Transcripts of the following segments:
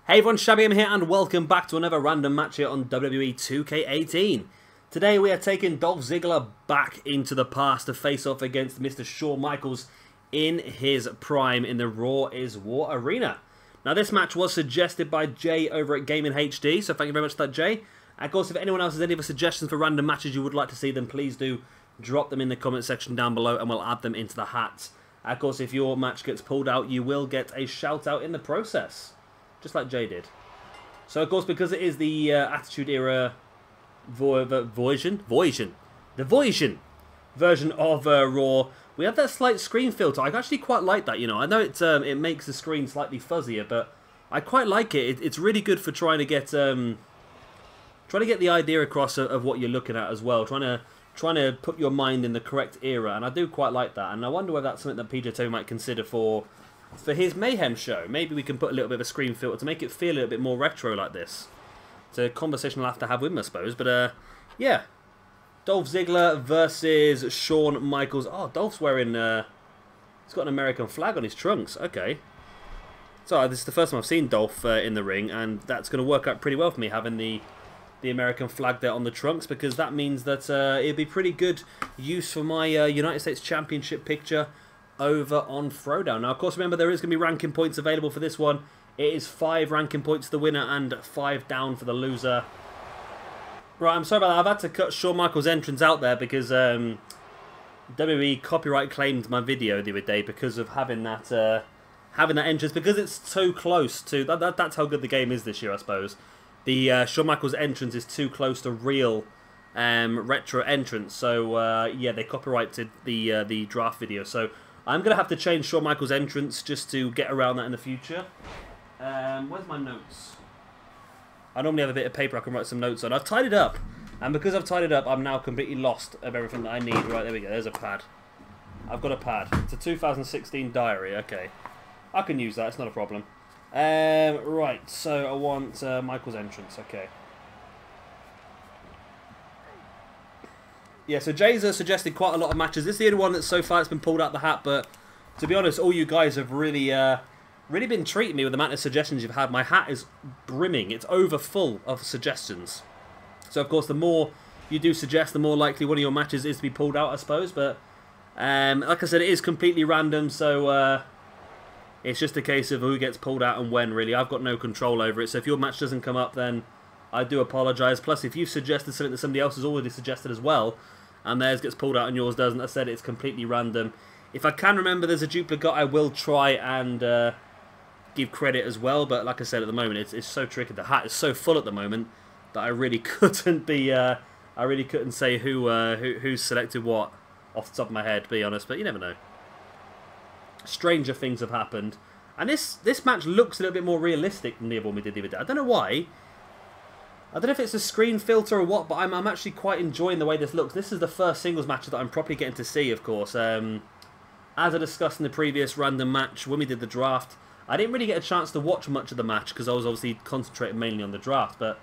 Hey everyone, Shabby here and welcome back to another random match here on WWE 2K18. Today we are taking Dolph Ziggler back into the past to face off against Mr. Shawn Michaels in his prime in the Raw is War arena. Now this match was suggested by Jay over at Gaming HD, so thank you very much for that, Jay. Of course, if anyone else has any other suggestions for random matches you would like to see, then please do drop them in the comment section down below and we'll add them into the hat. Of course, if your match gets pulled out, you will get a shout out in the process. Just like Jay did. So, of course, because it is the Attitude Era version of Raw, we have that slight screen filter. I actually quite like that, you know. I know it makes the screen slightly fuzzier, but I quite like it. It's really good for trying to get the idea across of what you're looking at as well. Trying to put your mind in the correct era, and I do quite like that. And I wonder whether that's something that PJ Toby might consider for his Mayhem show. Maybe we can put a little bit of a screen filter to make it feel a little bit more retro like this. It's a conversation I'll have to have with him, I suppose. But, yeah. Dolph Ziggler versus Shawn Michaels. Oh, Dolph's wearing, he's got an American flag on his trunks. Okay. So, this is the first time I've seen Dolph in the ring, and that's going to work out pretty well for me, having the American flag there on the trunks, because that means that it'd be pretty good use for my United States Championship picture over on Throwdown. Now, of course, remember, there is going to be ranking points available for this one. It is 5 ranking points for the winner and 5 down for the loser. Right, I'm sorry about that. I've had to cut Shawn Michaels' entrance out there because WWE copyright claimed my video the other day because of having that entrance, because it's so close to... That's how good the game is this year, I suppose. The Shawn Michaels entrance is too close to real retro entrance. So, yeah, they copyrighted the draft video. So I'm going to have to change Shawn Michaels' entrance just to get around that in the future. Where's my notes? I normally have a bit of paper I can write some notes on. I've tied it up. And because I've tied it up, I'm now completely lost of everything that I need. Right, there we go. There's a pad. I've got a pad. It's a 2016 diary. Okay. I can use that. It's not a problem. Right, so I want Michael's entrance. Okay. Yeah, so Jay's suggested quite a lot of matches. This is the only one that so far has been pulled out the hat, but to be honest, all you guys have really been treating me with the amount of suggestions you've had. My hat is brimming. It's over full of suggestions. So, of course, the more you do suggest, the more likely one of your matches is to be pulled out, I suppose. But, like I said, it is completely random, so it's just a case of who gets pulled out and when, really. I've got no control over it, so if your match doesn't come up, then I do apologise. Plus, if you've suggested something that somebody else has already suggested as well, and theirs gets pulled out and yours doesn't, I said it's completely random. If I can remember there's a duplicate, I will try and give credit as well, but like I said, at the moment, it's so tricky. The hat is so full at the moment that I really couldn't be, I really couldn't say who selected what off the top of my head, to be honest, but you never know. Stranger things have happened. And this match looks a little bit more realistic than the other one we did the other day. I don't know why. I don't know if it's a screen filter or what, but I'm actually quite enjoying the way this looks. This is the first singles match that I'm properly getting to see, of course. As I discussed in the previous random match when we did the draft, I didn't really get a chance to watch much of the match because I was obviously concentrating mainly on the draft. But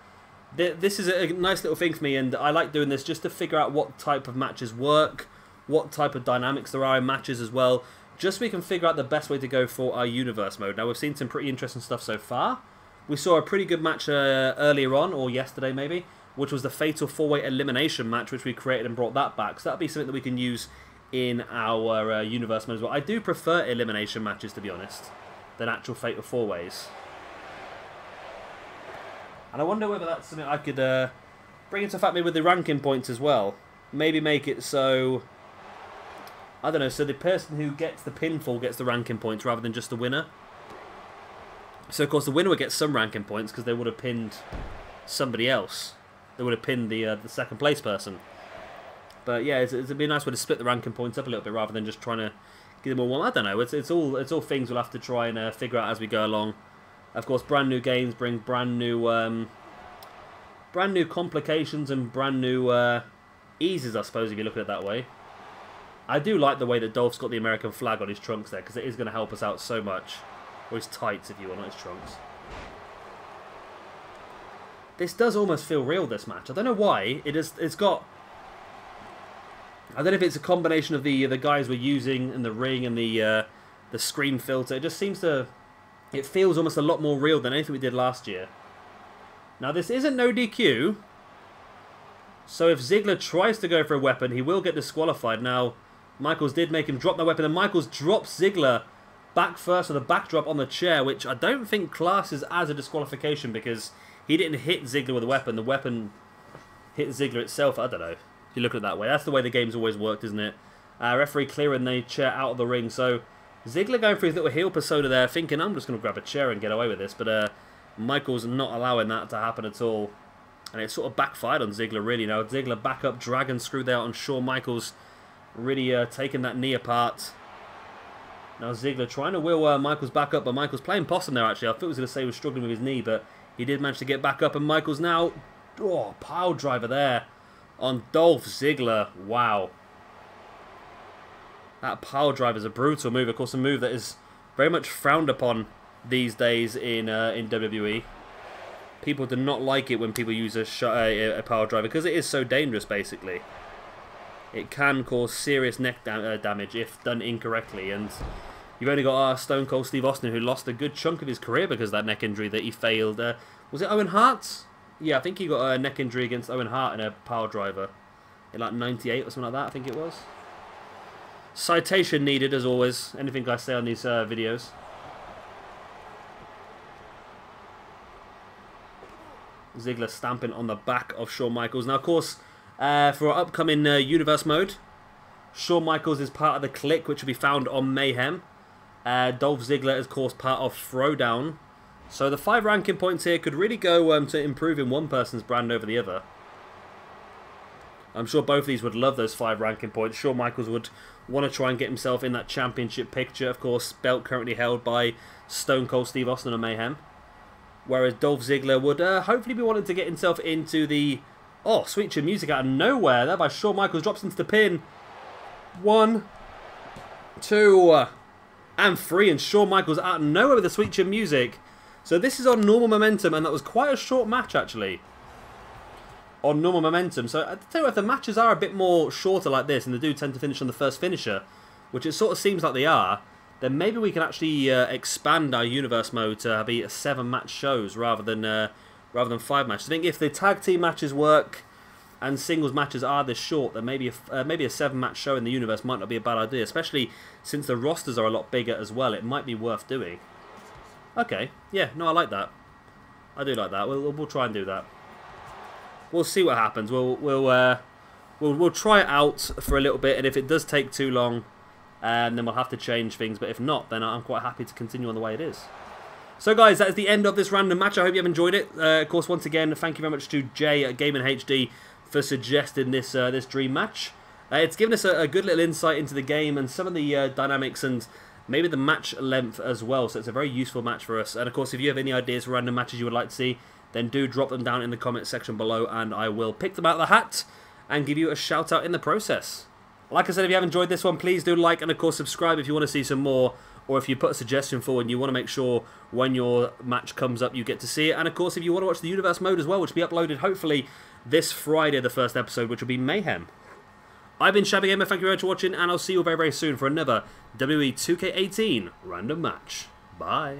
this is a nice little thing for me, and I like doing this just to figure out what type of matches work, what type of dynamics there are in matches as well, just so we can figure out the best way to go for our universe mode. Now, we've seen some pretty interesting stuff so far. We saw a pretty good match earlier on, or yesterday maybe, which was the Fatal 4-Way Elimination match, which we created and brought that back. So that'll be something that we can use in our universe mode as well. I do prefer elimination matches, to be honest, than actual Fatal 4-Ways. And I wonder whether that's something I could bring into effect maybe with the ranking points as well. Maybe make it so, I don't know, so the person who gets the pinfall gets the ranking points rather than just the winner. So, of course, the winner would get some ranking points because they would have pinned somebody else. They would have pinned the second place person. But, yeah, it'd be a nice way to split the ranking points up a little bit rather than just trying to give them all one. I don't know. It's all things we'll have to try and figure out as we go along. Of course, brand new games bring brand new complications and brand new eases, I suppose, if you look at it that way. I do like the way that Dolph's got the American flag on his trunks there because it is going to help us out so much. Or his tights, if you will, not his trunks. This does almost feel real, this match. I don't know why. It's got... I don't know if it's a combination of the guys we're using in the ring and the screen filter. It just seems to... It feels almost a lot more real than anything we did last year. Now, this isn't no DQ. So if Ziggler tries to go for a weapon, he will get disqualified. Now, Michaels did make him drop that weapon, and Michaels drops Ziggler back first with a backdrop on the chair, which I don't think classes as a disqualification because he didn't hit Ziggler with a weapon. The weapon hit Ziggler itself. I don't know. If you look at it that way. That's the way the game's always worked, isn't it? Referee clearing the chair out of the ring. So Ziggler going for his little heel persona there, thinking, I'm just going to grab a chair and get away with this. But Michaels not allowing that to happen at all. And it sort of backfired on Ziggler, really. Now, Ziggler back up, dragon screw there on Shawn Michaels. Really taking that knee apart. Now, Ziggler trying to wheel Michaels back up, but Michaels playing possum there, actually. I thought he was going to say he was struggling with his knee, but he did manage to get back up. And Michaels now, pile driver there on Dolph Ziggler. Wow. That pile driver is a brutal move. Of course, a move that is very much frowned upon these days in WWE. People do not like it when people use a pile driver because it is so dangerous, basically. It can cause serious neck damage if done incorrectly. And you've only got Stone Cold Steve Austin, who lost a good chunk of his career because of that neck injury that he failed. Was it Owen Hart? Yeah, I think he got a neck injury against Owen Hart in a pile driver in like 98 or something like that, I think it was. Citation needed, as always. Anything I say on these videos. Ziggler stamping on the back of Shawn Michaels. Now, of course, for our upcoming Universe mode, Shawn Michaels is part of the Clique, which will be found on Mayhem. Dolph Ziggler is, of course, part of Throwdown. So the 5 ranking points here could really go to improving one person's brand over the other. I'm sure both of these would love those 5 ranking points. Shawn Michaels would want to try and get himself in that championship picture. Of course, belt currently held by Stone Cold Steve Austin on Mayhem. Whereas Dolph Ziggler would hopefully be wanting to get himself into the... Oh, sweet chin music out of nowhere. There by Shawn Michaels, drops into the pin. 1, 2, and 3. And Shawn Michaels out of nowhere with the sweet chin music. So this is on normal momentum, and that was quite a short match, actually. On normal momentum. So I tell you what, if the matches are a bit more shorter like this, and they do tend to finish on the first finisher, which it sort of seems like they are, then maybe we can actually expand our Universe mode to be 7-match shows rather than 5 matches. I think if the tag team matches work and singles matches are this short, then maybe a 7-match show in the Universe might not be a bad idea, especially since the rosters are a lot bigger as well. It might be worth doing. Okay, yeah, no, I like that. I do like that. We'll try and do that. We'll see what happens. We'll try it out for a little bit, and if it does take too long, and then we'll have to change things. But if not, then I'm quite happy to continue on the way it is. So, guys, that is the end of this random match. I hope you have enjoyed it. Of course, once again, thank you very much to Jay at Gaming HD for suggesting this this dream match. It's given us a good little insight into the game and some of the dynamics and maybe the match length as well. So it's a very useful match for us. And, of course, if you have any ideas for random matches you would like to see, then do drop them down in the comment section below, and I will pick them out of the hat and give you a shout out in the process. Like I said, if you have enjoyed this one, please do like and, of course, subscribe if you want to see some more, or if you put a suggestion forward and you want to make sure when your match comes up you get to see it. And, of course, if you want to watch the Universe mode as well, which will be uploaded hopefully this Friday, the first episode, which will be Mayhem. I've been Shabby Gamer, thank you very much for watching, and I'll see you very, very soon for another WWE 2K18 random match. Bye.